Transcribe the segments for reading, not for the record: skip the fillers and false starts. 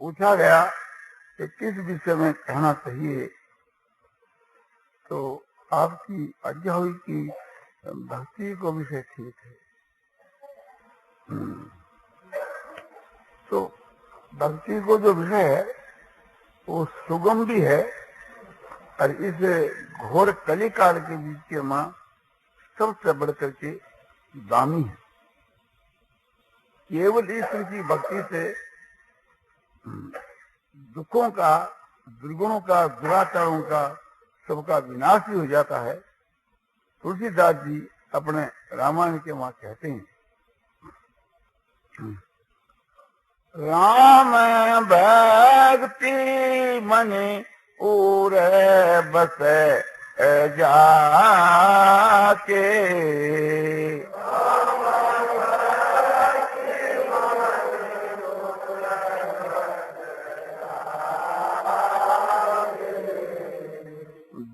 पूछा गया कि किस विषय में कहना चाहिए, तो आपकी आज्ञा हुई कि भक्ति को विषय ठीक है। तो भक्ति को जो विषय है वो सुगम भी है और इस घोर कलिकाल के बीच के माँ सबसे बढ़कर के दामी है। केवल ईश्वर की भक्ति से दुखों का, दुर्गुणों का, दुराचारों का सबका विनाश भी हो जाता है। तुलसीदास जी अपने रामायण के वहां कहते हैं, राम भक्ति मने उरे बस जाके,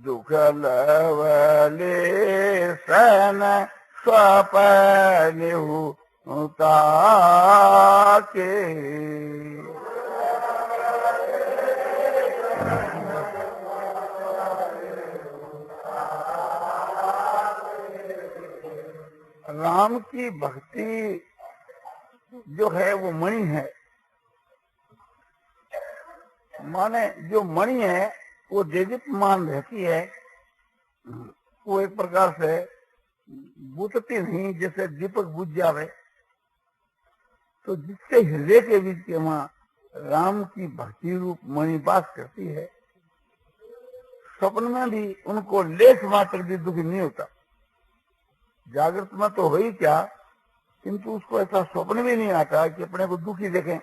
दुख लवले सन स्वपने ताके, राम की भक्ति जो है वो मणि है। माने जो मणि है वो देदीप्यमान रहती है, वो एक प्रकार से बुझती नहीं, जैसे दीपक बुझ जावे। तो जिसके हृदय के बीच के वहां राम की भक्ति रूप मणि वास करती है, स्वप्न में भी उनको लेस मात्र भी दुख नहीं होता। जागृत में तो हो ही क्या, किंतु उसको ऐसा स्वप्न भी नहीं आता कि अपने को दुखी देखें।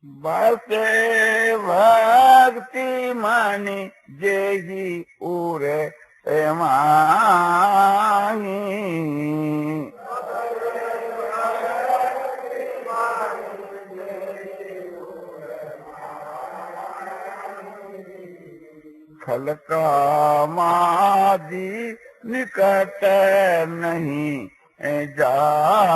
बसे भक्ति मानी जेही उरे माही, खलका मादी निकट नहीं जाही,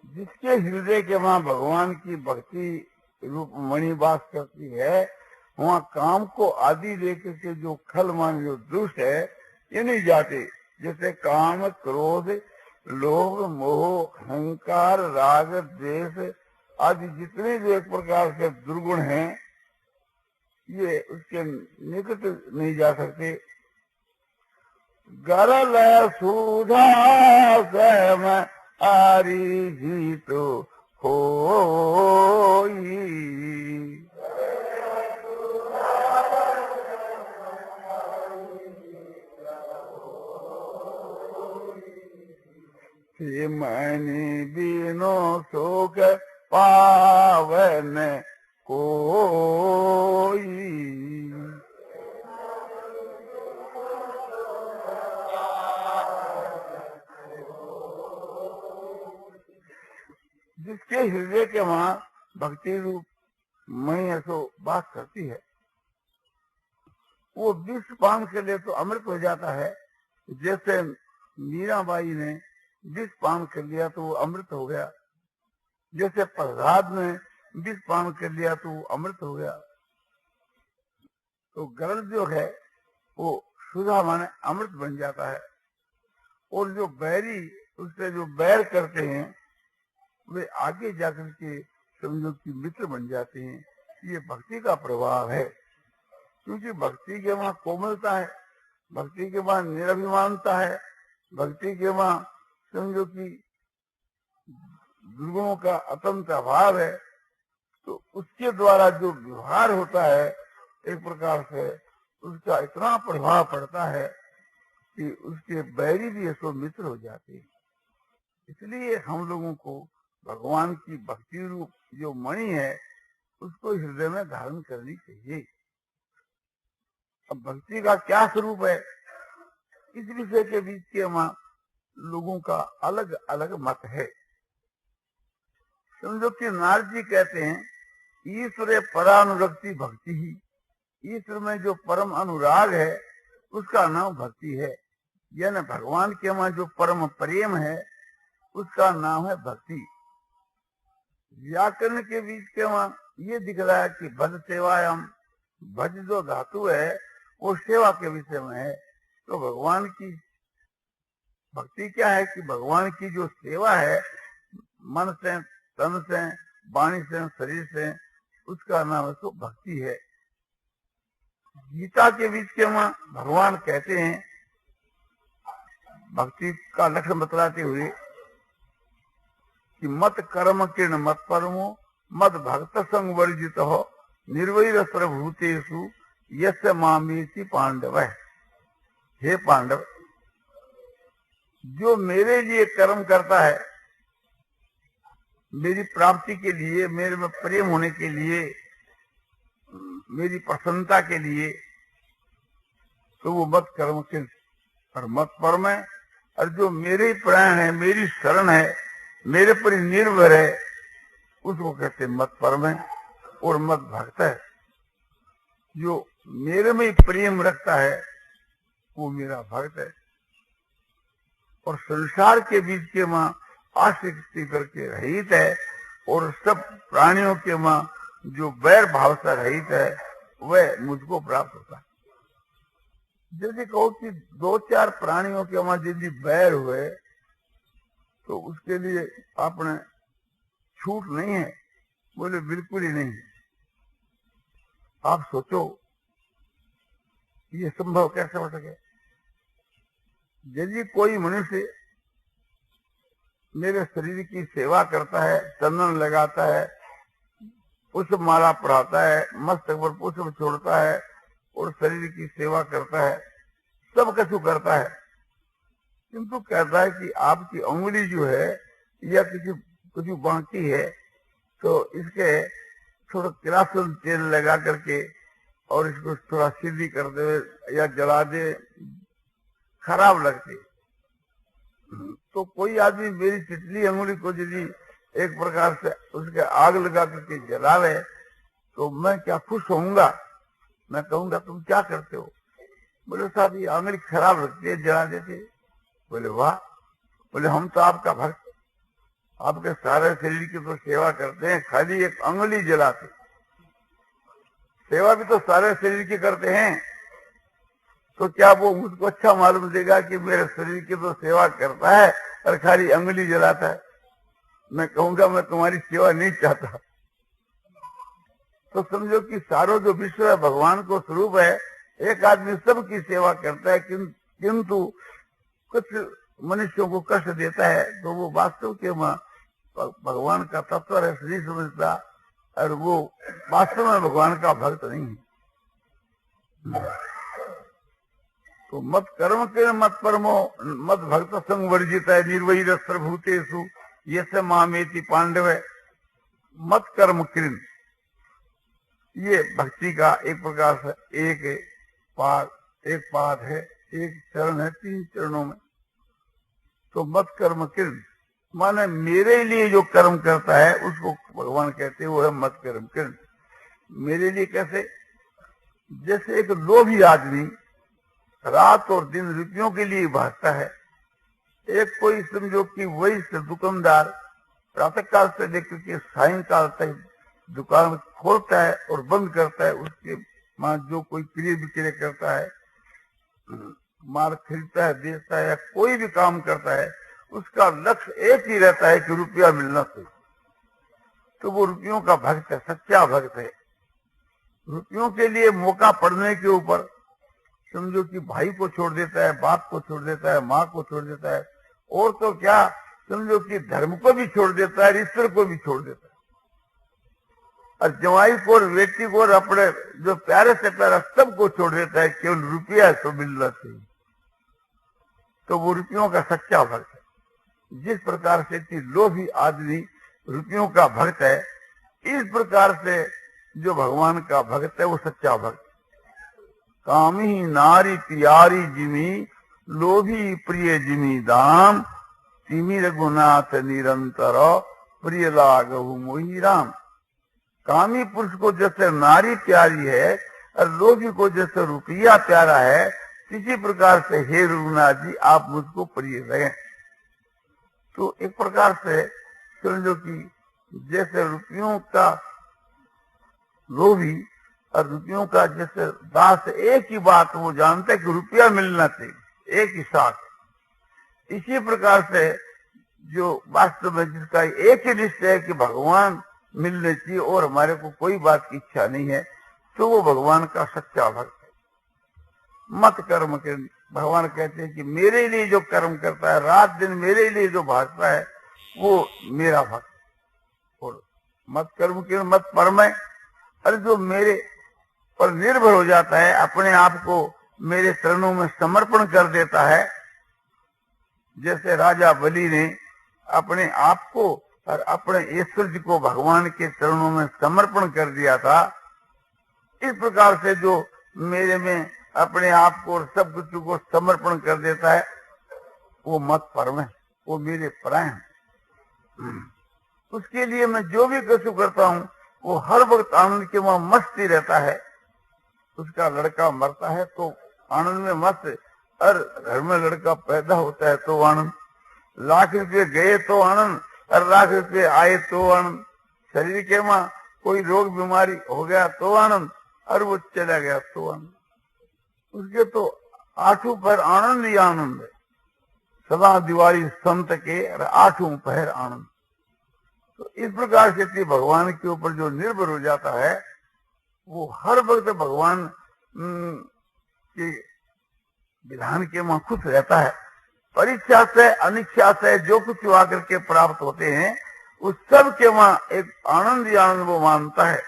जिसके हृदय के वहां भगवान की भक्ति रूप मणि वास करती है, वहां काम को आदि लेकर के जो खल मान जो दुष्ट है ये नहीं जाते। जैसे काम, क्रोध, लोभ, मोह, अहंकार, राग, द्वेष आदि जितने जो एक प्रकार से दुर्गुण हैं, ये उसके निकट नहीं जा सकते। गरल सुधा सम आरी जी तो होई, मणि बिनो शोक पावन कोई, जिसके हृदय के वहां भक्ति रूप मणि ऐसो बात करती है, वो विष पान के लिए तो अमृत हो जाता है। जैसे मीराबाई ने विष पान कर लिया तो वो अमृत हो गया, जैसे प्रहलाद ने विष पान कर लिया तो वो अमृत हो गया। तो गरल जो है वो सुधा माने अमृत बन जाता है, और जो बैरी उससे जो बैर करते हैं वे आगे जाकर के समझो कि मित्र बन जाते हैं। ये भक्ति का प्रभाव है, क्योंकि भक्ति के वहां कोमलता है, भक्ति के वहां निराभिमानता है, भक्ति के वहां समझो कि दुर्गुणों का अत्यंत अभाव है। तो उसके द्वारा जो व्यवहार होता है एक प्रकार से उसका इतना प्रभाव पड़ता है कि उसके बैरी भी ऐसो मित्र हो जाते हैं। इसलिए हम लोगों को भगवान की भक्ति रूप जो मणि है उसको हृदय में धारण करनी चाहिए। अब भक्ति का क्या स्वरूप है, इस विषय के बीच के वहां लोगों का अलग अलग मत है। समझो कि नारद जी कहते हैं ईश्वरे परानुरक्ति भक्ति ही, ईश्वर में जो परम अनुराग है उसका नाम भक्ति है, यानी भगवान के वहां जो परम प्रेम है उसका नाम है भक्ति। व्याकरण के बीच के वहां ये दिख रहा है कि भज सेवायाम, भज जो धातु है वो सेवा के विषय में है। तो भगवान की भक्ति क्या है कि भगवान की जो सेवा है मन से, तन से, वाणी से, शरीर से, उसका नाम तो भक्ति है। गीता के बीच के वहां भगवान कहते हैं भक्ति का लक्षण बतलाते हुए कि मत कर्म किरण मत परमो मत भक्त संग वर्जित हो निर्वैर सर्वभूतेषु यस्य मामेति पांडव। हे पांडव, जो मेरे लिए कर्म करता है, मेरी प्राप्ति के लिए, मेरे में प्रेम होने के लिए, मेरी प्रसन्नता के लिए, तो वो मत कर्म किन और मत परम है। और जो मेरे प्राण है, मेरी शरण है, मेरे पर निर्भर है, उसको कहते मत परम है और मत भक्त है। जो मेरे में प्रेम रखता है वो मेरा भक्त है। और संसार के बीच के मां आसक्ति करके रहित है और सब प्राणियों के मां जो वैर भाव से रहित है वह मुझको प्राप्त होता है। यदि कहो कि दो चार प्राणियों के वहां यदि बैर हुए तो उसके लिए आपने छूट नहीं है, बोले बिल्कुल ही नहीं। आप सोचो ये संभव कैसे हो सके। यदि कोई मनुष्य मेरे शरीर की सेवा करता है, चंदन लगाता है, पुष्प माला पढ़ाता है, मस्तक पर पुष्प छोड़ता है और शरीर की सेवा करता है, सब कुछ करता है, किंतु कहता है कि आपकी उंगली जो है या कुछ बाकी है तो इसके थोड़ा किरासन तेल लगा करके और इसको थोड़ा सीधी कर दे या जला दे, खराब लगती। तो कोई आदमी मेरी तितली अंगुली को यदि एक प्रकार से उसके आग लगा करके जलावे तो मैं क्या खुश होऊंगा? मैं कहूंगा तुम क्या करते हो? बोले साहब ये अंगुली खराब लगती है, जला देते। बोले वाह। बोले हम तो आपका भक्त, आपके सारे शरीर की तो सेवा करते हैं, खाली एक अंगुली जलाते। सेवा भी तो सारे शरीर की करते हैं, तो क्या वो मुझको अच्छा मालूम देगा कि मेरे शरीर की तो सेवा करता है और खाली अंगुली जलाता है? मैं कहूंगा मैं तुम्हारी सेवा नहीं चाहता। तो समझो कि सारो जो विश्व है भगवान को स्वरूप है। एक आदमी सबकी सेवा करता है किंतु कुछ मनुष्यों को कष्ट देता है तो वो वास्तव के भगवान का तत्व है नहीं समझता और वो वास्तव में भगवान का भक्त नहीं है। तो मत कर्म के मत परमो मत भक्त संग वर्जित है निर्वैर सर्वभूतेषु यस्य मामेति पांडव। मत कर्म कृन, ये भक्ति का एक प्रकार से एक पाद है, एक चरण है, 3 चरणों में। तो मत कर्म कृन माने मेरे लिए जो कर्म करता है उसको भगवान कहते हैं वो है मत कर्म कृन। मेरे लिए कैसे? जैसे एक लोभी आदमी रात और दिन रुपयों के लिए भागता है, एक कोई समझो कि वही से दुकानदार प्रातः काल से लेकर के सायंकाल तक दुकान खोलता है और बंद करता है, उसके जो कोई क्रय विक्रय करता है, माल खरीदता है, बेचता है या कोई भी काम करता है, उसका लक्ष्य एक ही रहता है कि रुपया मिलना चाहिए। तो वो रुपयों का भक्त है, सच्चा भक्त है। रुपयों के लिए मौका पड़ने के ऊपर समझो कि भाई को छोड़ देता है, बाप को छोड़ देता है, माँ को छोड़ देता है, और तो क्या समझो कि धर्म को भी छोड़ देता है, ईश्वर को भी छोड़ देता है, और जवाई को और व्यक्ति को और अपने जो प्यारे से प्यारा सबको छोड़ देता है, केवल रुपया तो मिलना चाहिए। तो वो रुपयों का सच्चा भक्त है। जिस प्रकार से कि लोभी आदमी रुपयों का भक्त है, इस प्रकार से जो भगवान का भक्त है वो सच्चा भक्त। कामी नारी प्यारी जिमी लोभी प्रिय जिमी दाम तिमी रघुनाथ निरंतर प्रिय लागहु मोहि राम। कामी पुरुष को जैसे नारी प्यारी है और लोभी को जैसे रुपया प्यारा है, इसी प्रकार से हे रघुनाथ जी आप मुझको प्रिय रहे। तो एक प्रकार से समझो कि जैसे रुपयों का लोभी और रुपयों का जैसे दास, एक ही बात वो जानते कि रुपया मिलना चाहिए, एक ही साथ। इसी प्रकार से जो वास्तव में जिसका एक ही निश्चय है कि भगवान मिलने चाहिए और हमारे को कोई बात की इच्छा नहीं है, तो वो भगवान का सच्चा भक्त है। मत कर्म के भगवान कहते हैं कि मेरे लिए जो कर्म करता है, रात दिन मेरे लिए जो भागता है, वो मेरा भक्त। और मत कर्म के मत परमय, अरे जो मेरे पर निर्भर हो जाता है, अपने आप को मेरे चरणों में समर्पण कर देता है, जैसे राजा बलि ने अपने आप को और अपने ऐश्वर्य को भगवान के चरणों में समर्पण कर दिया था, इस प्रकार से जो मेरे में अपने आप को और सब कुछ को समर्पण कर देता है, वो मत परम है, वो मेरे परायण है। उसके लिए मैं जो भी कछु करता हूँ वो हर वक्त आनंद के वहां मस्ती रहता है। उसका लड़का मरता है तो आनंद में मस्त, और घर में लड़का पैदा होता है तो आनंद, लाख रुपये गए तो आनंद, और लाख रुपये आए तो आनंद, शरीर के वहां कोई रोग बीमारी हो गया तो आनंद, और वो चला गया तो आनंद। उसके तो आठों पर आनंद ही आनंद है, सदा दिवाली संत के और आठों पहर आनंद। तो इस प्रकार से भगवान के ऊपर जो निर्भर हो जाता है, वो हर वक्त भगवान के विधान के वहां खुश रहता है। परीक्षा से अनिच्छा से जो कुछ आकर के प्राप्त होते हैं, उस सब के वहां एक आनंद ही आनंद वो मानता है।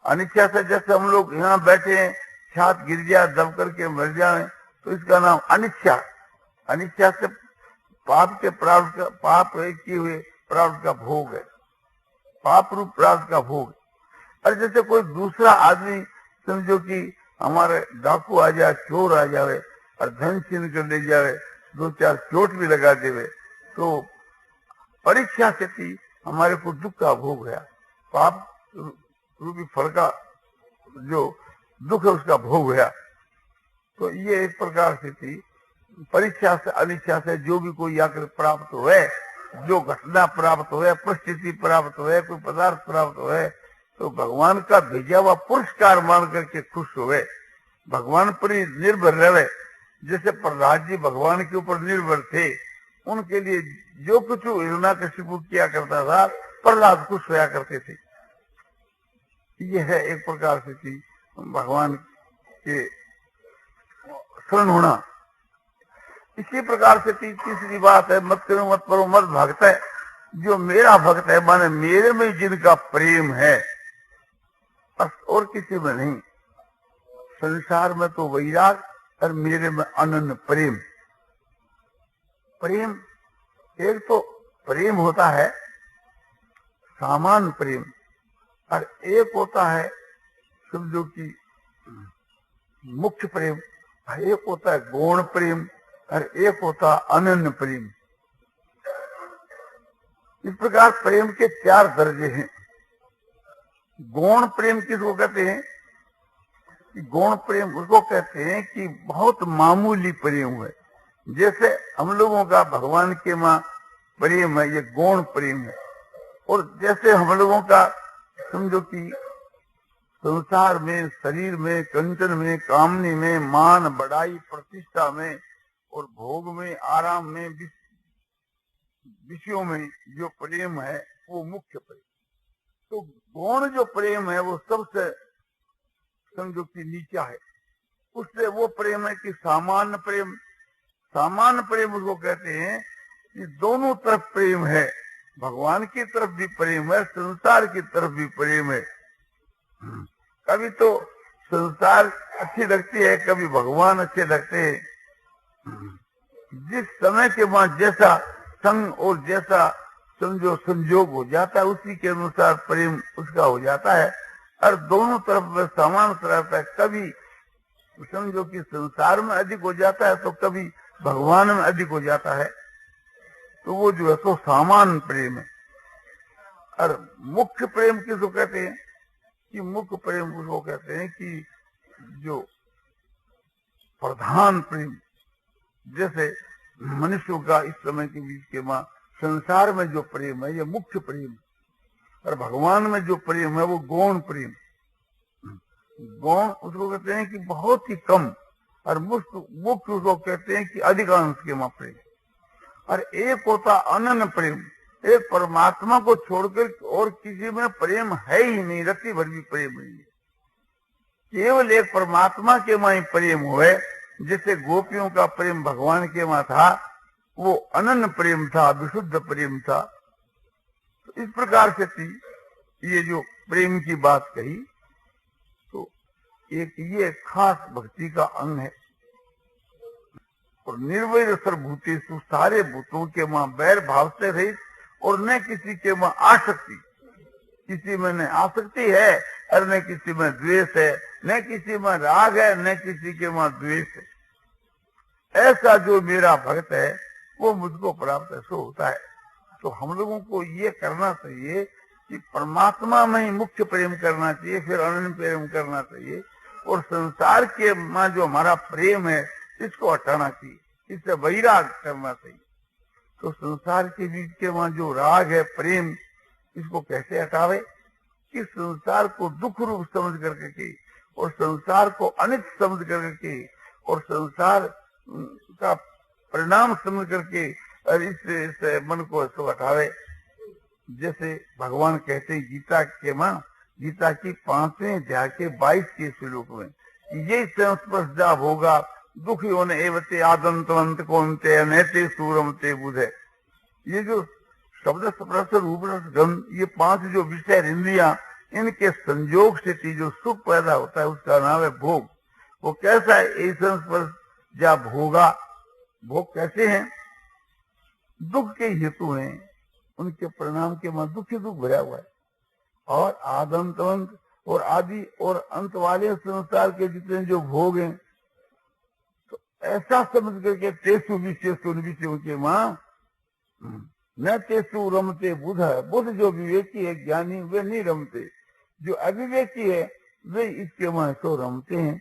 अनिच्छा से जैसे हम लोग यहाँ बैठे हैं, छात गिर जाए, दब करके मर जाए, तो इसका नाम अनिच्छा। अनिच्छा से पाप के प्राप्त का, पाप किए हुए प्राप्त का भोग है, पाप रूप प्राप्त का भोग। और जैसे कोई दूसरा आदमी समझो कि हमारे डाकू आ जाए, चोर आ जावे और धन छीन कर ले जावे, दो चार चोट भी लगा देवे, तो परीक्षा से थी हमारे को दुख का भोग है, पाप रूपी फल का जो दुख है उसका भोग है। तो ये एक प्रकार से थी परीक्षा से अनिच्छा से जो भी कोई आकर प्राप्त हुए, जो घटना प्राप्त हुए, परिस्थिति प्राप्त हुए, कोई पदार्थ प्राप्त हुए, तो भगवान का भेजा हुआ पुरस्कार मान करके खुश हुए, भगवान पर ही निर्भर रहे। जैसे प्रहलाद जी भगवान के ऊपर निर्भर थे, उनके लिए जो कुछ हिरण्याकशिपु किया करता था, प्रहलाद खुश होया करते थे। यह है एक प्रकार से थी भगवान के शरण होना। इसी प्रकार से तीसरी बात है, मत करो मत परो मत भक्त है। जो मेरा भक्त है माने मेरे में जिनका प्रेम है, बस और किसी में नहीं। संसार में तो वैराग और मेरे में अनन्य प्रेम। प्रेम एक तो प्रेम होता है सामान्य प्रेम, और एक होता है समझो कि मुख्य प्रेम, एक होता है गौण प्रेम और एक होता अनन्य प्रेम। इस प्रकार प्रेम के 4 दर्जे हैं। गौण प्रेम किसको कहते हैं? गौण प्रेम उसको कहते हैं कि बहुत मामूली प्रेम है। जैसे हम लोगों का भगवान के मां प्रेम है, ये गौण प्रेम है। और जैसे हम लोगों का समझो कि संसार में, शरीर में, कंचन में, कामनी में, मान बढ़ाई प्रतिष्ठा में और भोग में, आराम में, विषयों में जो प्रेम है वो मुख्य प्रेम। तो गौण जो प्रेम है वो सबसे समझो कि नीचा है। उससे वो प्रेम है कि सामान्य प्रेम। सामान्य प्रेम उसको कहते हैं कि दोनों तरफ प्रेम है, भगवान की तरफ भी प्रेम है, संसार की तरफ भी प्रेम है। कभी तो संसार अच्छी लगती है, कभी भगवान अच्छे लगते हैं। जिस समय के बाद जैसा संग और जैसा समझो संजोग हो जाता है, उसी के अनुसार प्रेम उसका हो जाता है। और दोनों तरफ समान रहता है। कभी समझो कि संसार में अधिक हो जाता है तो कभी भगवान में अधिक हो जाता है। तो वो जो है तो सामान्य प्रेम है। और मुख्य प्रेम किसको कहते हैं? कि मुख्य प्रेम उसको कहते हैं कि जो प्रधान प्रेम, जैसे मनुष्यों का इस समय के बीच के मां संसार में जो प्रेम है ये मुख्य प्रेम, और भगवान में जो प्रेम है वो गौण प्रेम। गौण उसको कहते हैं कि बहुत ही कम, और मुख्य उसको कहते हैं कि अधिकांश के मां प्रेम। और एक होता अनन्य प्रेम, एक परमात्मा को छोड़कर और किसी में प्रेम है ही नहीं, रत्ती भर भी प्रेम नहीं है, केवल एक परमात्मा के मां ही प्रेम हुए। जैसे गोपियों का प्रेम भगवान के मां था, वो अनन्य प्रेम था, विशुद्ध प्रेम था। तो इस प्रकार से थी ये जो प्रेम की बात कही, तो एक ये खास भक्ति का अंग है। और निर्वैर सर्वभूतेषु, सारे भूतों के मां बैर भाव से रहित, और न किसी के मां आसक्ति, किसी में न आसक्ति है और न किसी में द्वेष है, न किसी में राग है, न किसी के मां द्वेष है। ऐसा जो मेरा भक्त है वो मुझको प्राप्त ऐसा होता है। तो हम लोगों को ये करना चाहिए कि परमात्मा में ही मुख्य प्रेम करना चाहिए, फिर अनन्य प्रेम करना चाहिए, और संसार के मां जो हमारा प्रेम है इसको हटाना चाहिए, इससे वैराग करना चाहिए। तो संसार के बीच के वहां जो राग है, प्रेम, इसको कैसे हटावे? कि संसार को दुख रूप समझ करके के, और संसार को अनित्य समझ करके, और संसार का परिणाम समझ करके, और इस मन को इसको हटावे। जैसे भगवान कहते हैं गीता के मां, गीता की 5वें अध्याय के 22 श्लोक में, ये संस्पर्शा होगा दुखी होने एवते आदंतवंत कौनते अनैते सूरमते बुधे। ये जो शब्द स्पर्श रूप रस गंध, ये 5 जो विषय इंद्रियां, इनके संयोग से जो सुख पैदा होता है उसका नाम है भोग। वो कैसा है? ये संस्पर्श या भोगा, भोग कैसे हैं? दुख के हेतु हैं, उनके परिणाम के मन दुख ही दुख भरा हुआ है। और आदंतवंत और आदि और अंत वाले संसार के जितने जो भोग हैं, तो ऐसा समझ करके तेसु विशेषु विषयों के मां न तेसु रमते बुध है। बुध जो विवेकी है, ज्ञानी, वे नहीं रमते, जो अविवेकी है वे इसके मां तो रमते हैं।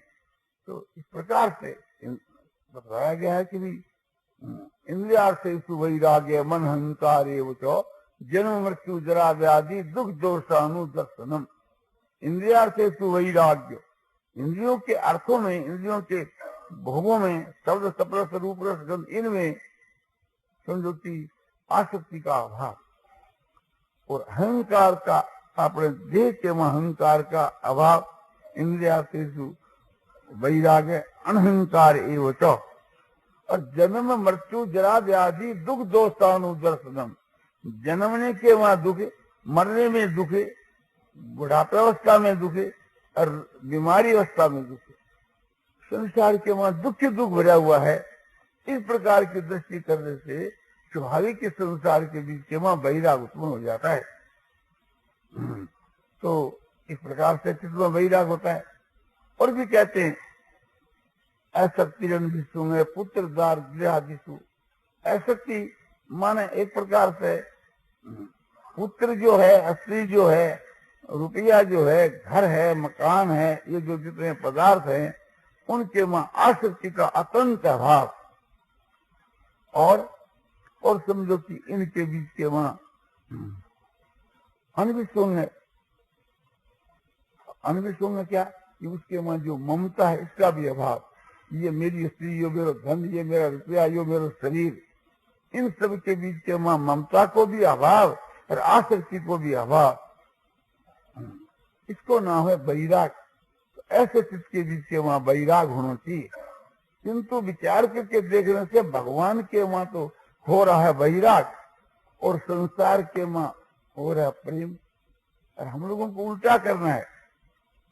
तो इस प्रकार से बताया गया है कि इंद्रियार्थेषु वैराग्य मन अहंकार जन्म मृत्यु जरा व्याधि दुख दोषानुदर्शनम। इंद्रियार्थेषु वैराग्य, इंद्रियों के अर्थों में, इंद्रियों के भोगों में, शब्द स्पर्श रूप रस गंध, इनमें समझो कि आसक्ति का अभाव, और अहंकार का, अपने देह के अहंकार का अभाव। इंद्रियार्थेषु वैराग्य अनहंकार एवं च। और जन्म मृत्यु जरा व्याधि दुख दोषानुदर्शनम, जन्मने के वहां दुख, मरने में दुख, बुढ़ापावस्था में दुख, और बीमारी अवस्था में दुख, संसार के वहां दुख दुख भरा हुआ है। इस प्रकार की दृष्टि करने से स्वाभाविक के संसार के बीच के वहां वैराग उत्पन्न हो जाता है। तो इस प्रकार से चित्त में वैराग होता है। और भी कहते हैं असक्ति विश्व में पुत्र दार गृहादिशु। असक्ति माने एक प्रकार से पुत्र जो है, स्त्री जो है, रुपया जो है, घर है, मकान है, ये जो जितने पदार्थ हैं उनके मां आसक्ति का अत्यंत अभाव। और समझो कि इनके बीच के मां अनविषुण, अनविषुण क्या कि उसके मां जो ममता है इसका भी अभाव। ये मेरी स्त्री, ये मेरा धन, ये मेरा रुपया, ये मेरा शरीर, इन सब के बीच के मां ममता को भी अभाव और आसक्ति को भी अभाव। इसको नाम है वैराग। तो ऐसे चित्त के बीच के वहां वैराग होना चाहिए। किंतु विचार करके देखने से भगवान के वहां तो हो रहा है वैराग, और संसार के वहां हो रहा है प्रेम। और हम लोगों को उल्टा करना है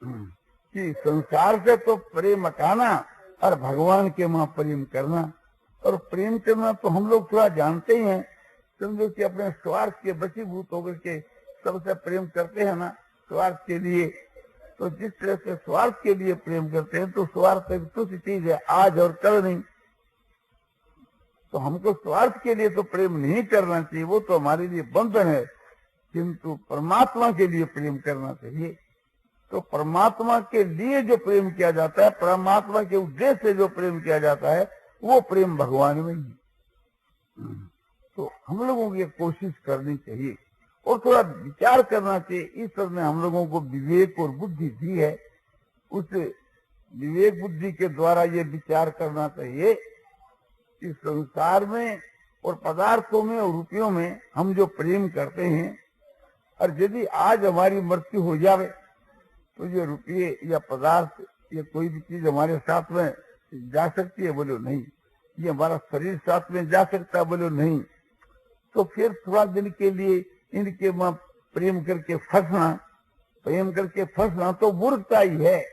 कि संसार से तो प्रेम हटाना और भगवान के वहां प्रेम करना। और प्रेम करना तो हम लोग थोड़ा जानते ही हैं, समझो कि अपने स्वार्थ के वशीभूत होकर के सबसे प्रेम करते हैं ना, स्वार्थ के लिए। तो जिस तरह से स्वार्थ के लिए प्रेम करते हैं, तो स्वार्थ एक तुच्छ चीज है, आज और कल नहीं। तो हमको स्वार्थ के लिए तो प्रेम नहीं करना चाहिए, वो तो हमारे लिए बंधन है। किंतु परमात्मा के लिए प्रेम करना चाहिए। तो परमात्मा के लिए जो प्रेम किया जाता है, परमात्मा के उद्देश्य से जो प्रेम किया जाता है, वो प्रेम भगवान में ही है। तो हम लोगों को ये कोशिश करनी चाहिए और थोड़ा विचार करना चाहिए। ईश्वर ने हम लोगों को विवेक और बुद्धि दी है, उस विवेक बुद्धि के द्वारा ये विचार करना चाहिए कि संसार में और पदार्थों में और रुपयों में हम जो प्रेम करते हैं, और यदि आज हमारी मृत्यु हो जावे तो ये रुपये या पदार्थ या कोई भी चीज हमारे साथ में जा सकती है? बोलो नहीं। ये हमारा शरीर साथ में जा सकता है? बोलो नहीं। तो फिर थोड़ा दिन के लिए इनके प्रेम करके फंसना तो मूर्खता ही है।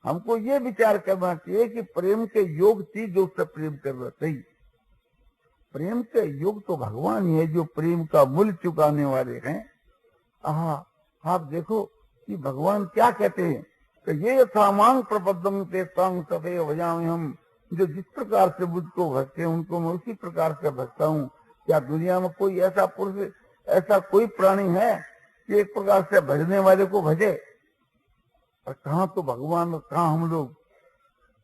हमको ये विचार करना चाहिए कि प्रेम के योग चीज जो उससे प्रेम करना चाहिए। प्रेम के योग तो भगवान ही है जो प्रेम का मूल्य चुकाने वाले हैं। आप देखो कि भगवान क्या कहते हैं कि ये यथामांग प्रपद्यम ते तांग सफे भजामि हम, जो जिस प्रकार से मुझको भजते हैं उनको मैं उसी प्रकार से भजता हूँ। क्या दुनिया में कोई ऐसा पुरुष, ऐसा कोई प्राणी है कि एक प्रकार से भजने वाले को भजे? और कहाँ तो भगवान, कहाँ हम लोग।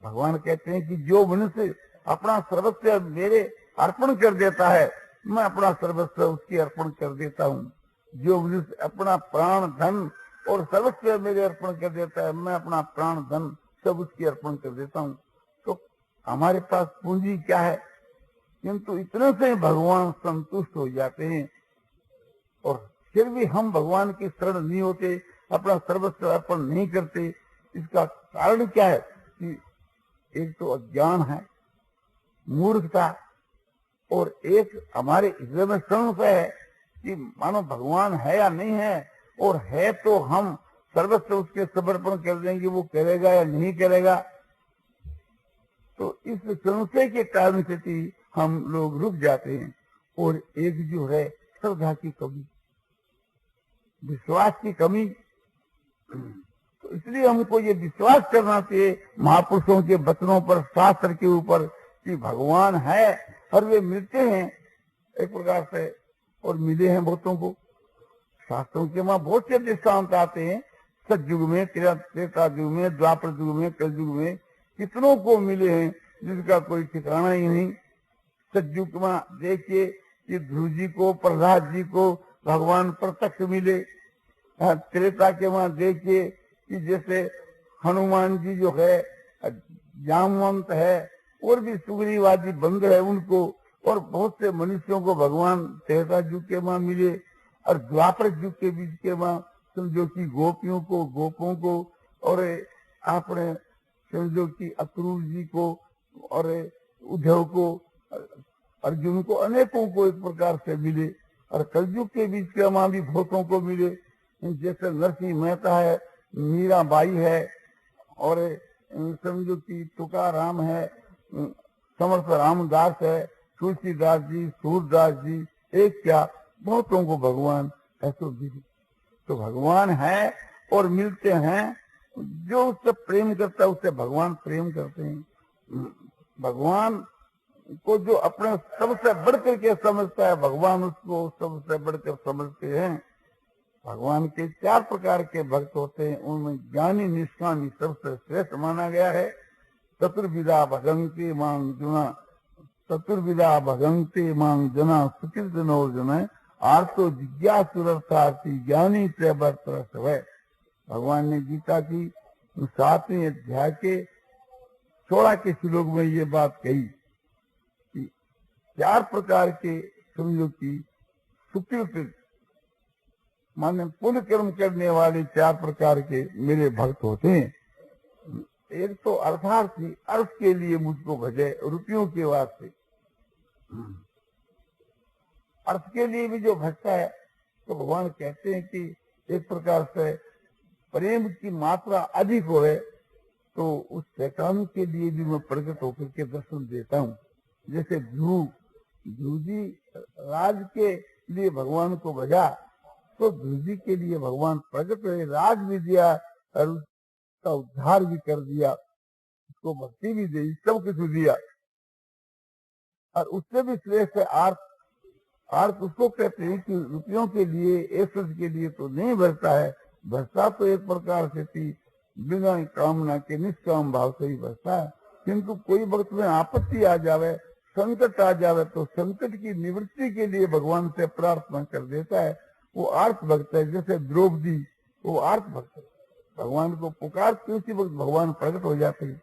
भगवान कहते हैं कि जो मनुष्य अपना सर्वस्व मेरे अर्पण कर देता है, मैं अपना सर्वस्व उसकी अर्पण कर देता हूँ। जो मनुष्य अपना प्राण धन और सर्वस्व मेरे अर्पण कर देता है, मैं अपना प्राण धन सब उसकी अर्पण कर देता हूँ। तो हमारे पास पूंजी क्या है? किंतु इतने से भगवान संतुष्ट हो जाते हैं। और फिर भी हम भगवान की शरण नहीं होते, अपना सर्वस्व अर्पण नहीं करते। इसका कारण क्या है? कि एक तो अज्ञान है, मूर्खता, और एक हमारे हृदय में संशय है कि मानो भगवान है या नहीं है, और है तो हम सर्वस्व उसके समर्पण कर देंगे, वो करेगा या नहीं करेगा। तो इस संशय के कारण से हम लोग रुक जाते हैं। और एक जो है श्रद्धा की कमी, विश्वास की कमी। तो इसलिए हमको ये विश्वास करना चाहिए महापुरुषों के वचनों पर, शास्त्र के ऊपर, कि भगवान है और वे मिलते हैं एक प्रकार से, और मिले हैं बहुतों को। शास्त्रों के वहां बहुत से दृष्टांत आते हैं, सतयुग में, त्रेता युग में, द्वापर युग में, कलयुग में कितनों को मिले हैं जिसका कोई ठिकाना ही नहीं। सतयुग में देखिए कि ध्रुव जी को, प्रहलाद जी को भगवान प्रत्यक्ष मिले। त्रेता के वहां देखिए कि जैसे हनुमान जी जो है, जामवंत है, और भी सुग्रीवादी बंद है उनको, और बहुत से मनुष्यों को भगवान त्रेता युग के वहां मिले। और द्वापर युग के बीच के वहां समझो कि गोपियों को, गोपों को, और आपने समझो कि अक्रूर जी को, और उद्धव को, अर्जुन को, अनेकों को एक प्रकार से मिले। और कलयुग के बीच के वहां भी बहुतों को मिले, जैसे नरसिंह मेहता है, मीराबाई है, और समझो कि तुकाराम है, समर्थ रामदास है, तुलसीदास जी, सूरदास जी, एक क्या बहुतों को भगवान ऐसो मिले। तो भगवान है और मिलते हैं। जो उससे प्रेम करता है उससे भगवान प्रेम करते हैं। भगवान को जो अपने सबसे बढ़कर के समझता है, भगवान उसको सबसे बढ़कर समझते हैं। भगवान के 4 प्रकार के भक्त होते हैं, उनमें ज्ञानी निष्कामी सबसे श्रेष्ठ माना गया है। चतुर्विधा भगंती मांग जुना, चतुर्विधा भगंती मांग जना, सुकृत नौर्जुन, आर्तो जिज्ञासुरर्थार्थी ज्ञानी त्रयवर्त है। भगवान ने गीता की 7वें अध्याय के 16 के श्लोक में ये बात कही कि 4 प्रकार के समझो की सुकृत माने पुण्य कर्म करने वाले 4 प्रकार के मेरे भक्त होते हैं। एक तो अर्थार्थी, अर्थ के लिए मुझको भजे, रुपयों के वास्ते। अर्थ के लिए भी जो भजता है, तो भगवान कहते हैं कि एक प्रकार से प्रेम की मात्रा अधिक होए तो उस शैतान के लिए भी मैं प्रकट होकर के दर्शन देता हूँ। जैसे ध्रुव जी राज के लिए भगवान को भजा, तो ध्रुव जी के लिए भगवान प्रकट हुए, राज भी दिया और उसका उद्धार भी कर दिया, उसको भक्ति भी दी, सब कुछ दिया। और उससे भी श्रेष्ठ अर्थ उसको कहते हैं कि रुपयों के लिए, ऐश्वर्य के लिए तो नहीं भरता है, भरता तो एक प्रकार से थी बिना कामना के निष्काम भाव से ही भरता है। किंतु कोई वक्त में आपत्ति आ जावे, संकट आ जावे, तो संकट की निवृत्ति के लिए भगवान से प्रार्थना कर देता है। वो आर्त भक्त है। जैसे द्रौपदी, वो आर्त भक्त है, भगवान को पुकारती उसी वक्त भगवान प्रकट हो जाते हैं।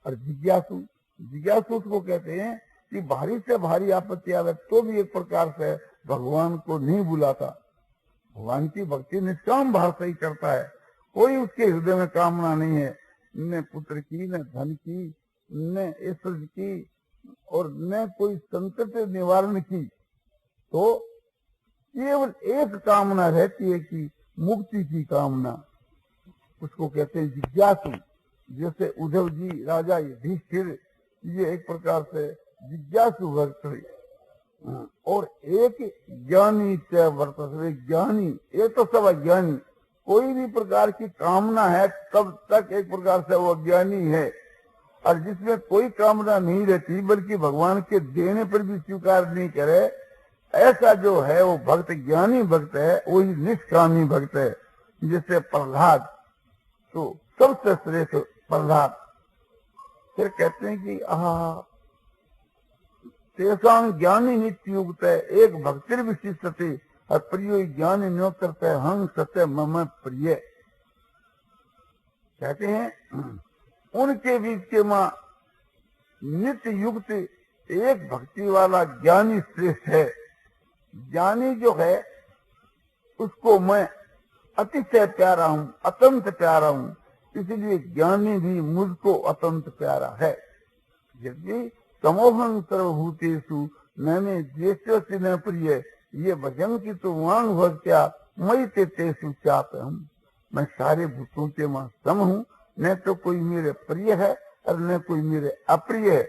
और जिज्ञासु, जिज्ञासु उसको कहते हैं कि भारी से भारी आपत्ति आवे तो भी एक प्रकार से भगवान को नहीं बुलाता, भगवान की भक्ति निष्काम भाव से ही करता है। कोई उसके हृदय में कामना नहीं है, न पुत्र की, न धन की, न ऐश्वर्य की, और न कोई संकट निवारण की। तो केवल एक कामना रहती है कि मुक्ति की कामना, उसको कहते हैं जिज्ञासु। जैसे उद्धव जी, राजा युधिष्ठिर, ये एक प्रकार से जिज्ञासु भक्त है। और एक ज्ञानी च वर्तते, ज्ञानी, एक तो सब अज्ञानी, कोई भी प्रकार की कामना है तब तक एक प्रकार से वो अज्ञानी है। और जिसमें कोई कामना नहीं रहती बल्कि भगवान के देने पर भी स्वीकार नहीं करे, ऐसा जो है वो भक्त, ज्ञानी भक्त है, वही निष्कामी भक्त है। जैसे प्रहलाद, तो सबसे श्रेष्ठ प्रहलाद। फिर कहते हैं कि तेसां ज्ञानी नित्य युक्त है, एक भक्तिर विशिष्टते और प्रियो ज्ञानी न्यो करते हंग सत्य मम प्रिय। कहते हैं उनके बीच के मां नित्य युक्त एक भक्ति वाला ज्ञानी श्रेष्ठ है। ज्ञानी जो है उसको मैं अतिशय प्यारा हूं, अत्यंत प्यारा हूं, इसलिए ज्ञानी भी मुझको अत्यंत प्यारा है। यदि समोहन सर्वभूतेषु मैंने ज्येष्ठ न प्रिय, ये भजन की तो वांग भक्त्या मई तेषु चाप हम। मैं सारे भूतों के मां सम हूँ, न तो कोई मेरे प्रिय है और न कोई मेरे अप्रिय है।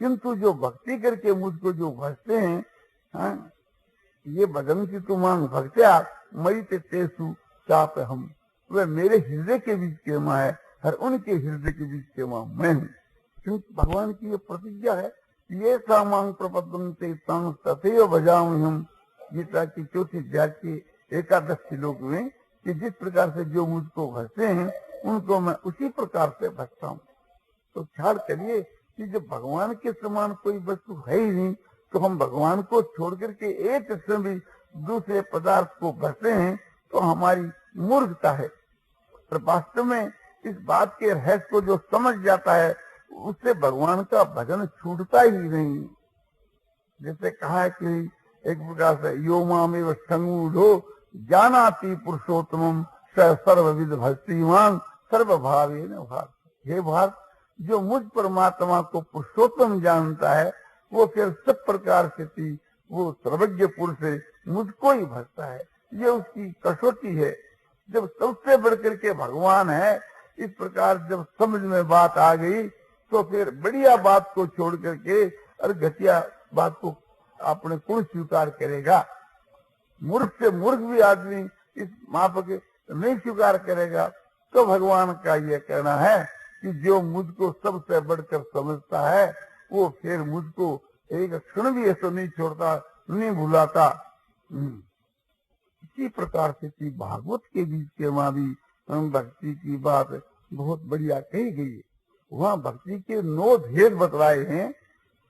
किंतु जो भक्ति करके मुझको जो भजते हैं, हाँ, ये भजन की तो मांग भक्त्या मई तेषु चाप हम, वह मेरे हृदय के बीच के मां है और उनके हृदय के बीच के मां मैं हूँ। क्योंकि भगवान की ये प्रतिज्ञा है, ये सामांग प्रपद्यन्ते तं तथैव भजामि हम। गीता की चौथी अध्याय के 11 श्लोक में कि जिस प्रकार से जो मुझको भजते हैं उनको मैं उसी प्रकार से भजता हूँ। तो ख्याल करिए कि जब भगवान के समान कोई वस्तु है ही नहीं, तो हम भगवान को छोड़ करके एक क्षण भी दूसरे पदार्थ को भजते हैं तो हमारी मूर्खता है। पर वास्तव में इस बात के रहस्य को जो समझ जाता है उससे भगवान का भजन छूटता ही नहीं। जैसे कहा है कि एक प्रकार से यो मामेव संगूढ़ो जानाति पुरुषोत्तमम स सर्वविद भक्तिमान सर्वभावेन भार। हे भारत, जो मुझ परमात्मा को पुरुषोत्तम जानता है वो फिर सब प्रकार से वो सर्वज्ञ पुरुष है, मुझको ही भजता है। ये उसकी कसौटी है। जब सबसे बढ़कर के भगवान है, इस प्रकार जब समझ में बात आ गई तो फिर बढ़िया बात को छोड़ करके और घटिया बात को अपने कुण स्वीकार करेगा। मूर्ख से मूर्ख भी आदमी इस माफक नहीं स्वीकार करेगा। तो भगवान का ये कहना है कि जो मुझको सबसे बढ़कर समझता है वो फिर मुझको एक क्षण भी ऐसा नहीं छोड़ता, नहीं भुलाता। इसी प्रकार से भागवत के बीच के वहां भी भक्ति की बात बहुत बढ़िया कही गई है। वहाँ भक्ति के 9 भेद बतलाए हैं।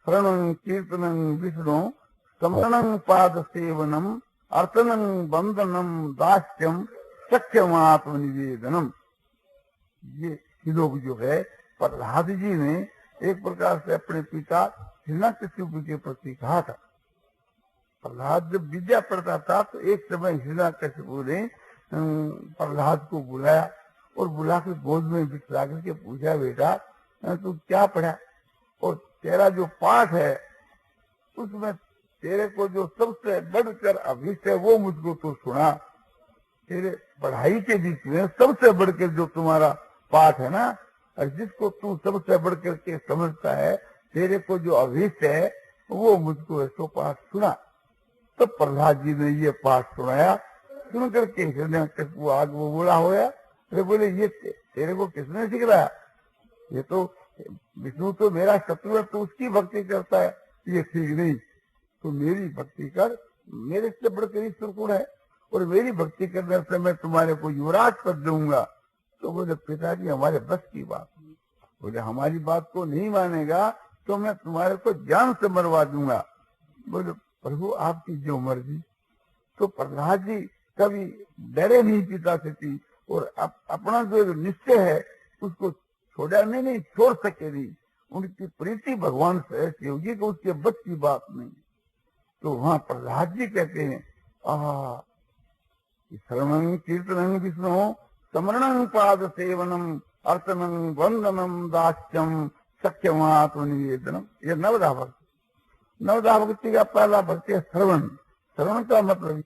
शरणं कीर्तनं विष्णु, समरणं पाद सेवनम, अर्चनं बंदनम, दास्यम, सख्यम आत्मनिवेदनम। ये श्लोक जो है प्रहलाद जी ने एक प्रकार से अपने पिता हिरण्यकशिपु के प्रति कहा था। प्रहलाद जब विद्या पढ़ता था तो एक समय हिरण्यकशिपु ने प्रहलाद को बुलाया और बुला के गोद में बिठा करके पूछा, बेटा तू क्या पढ़ा और तेरा जो पाठ है उसमें तेरे को जो सबसे बढ़कर अभिष्ट है वो मुझको तो सुना। तेरे पढ़ाई के बीच में सबसे बढ़कर जो तुम्हारा पाठ है ना, और जिसको तू सबसे बढ़कर के समझता है, तेरे को जो अभिष्ट है वो मुझको ऐसो पाठ सुना। तो प्रहलाद जी ने ये पाठ सुनाया। सुन करके हिरण्यकशिपु आग वो बुरा होया। अरे बोले, ये तेरे को किसने सिखाया? ये तो विष्णु तो मेरा शत्रु है, तो उसकी भक्ति करता है, ये ठीक नहीं। तो मेरी भक्ति कर, मेरे से बढ़कर ईश्वर कौन है, और मेरी भक्ति करने से मैं तुम्हारे को युवराज पद दूंगा। तो बोले पिताजी हमारे बस की बात नहीं। बोले हमारी बात को नहीं मानेगा तो मैं तुम्हारे को जान से मरवा दूंगा। बोले प्रभु आपकी जो मर्जी। तो प्रहलाद जी कभी डरे नहीं पिता से थी, और अपना जो निश्चय है उसको छोड़ा नहीं छोड़ सके नहीं। उनकी प्रीति भगवान से ऐसी होगी कि उसके बस की बात नहीं। तो वहां प्रहलाद जी कहते हैं श्रवणं कीर्तनं विष्णु स्मरणं पाद सेवनम अर्चनं वंदनम दास्यम सख्यमात्म निवेदनम। ये नवदा भक्ति। नवदा भक्ति का पहला भक्ति है श्रवण। श्रवण का मतलब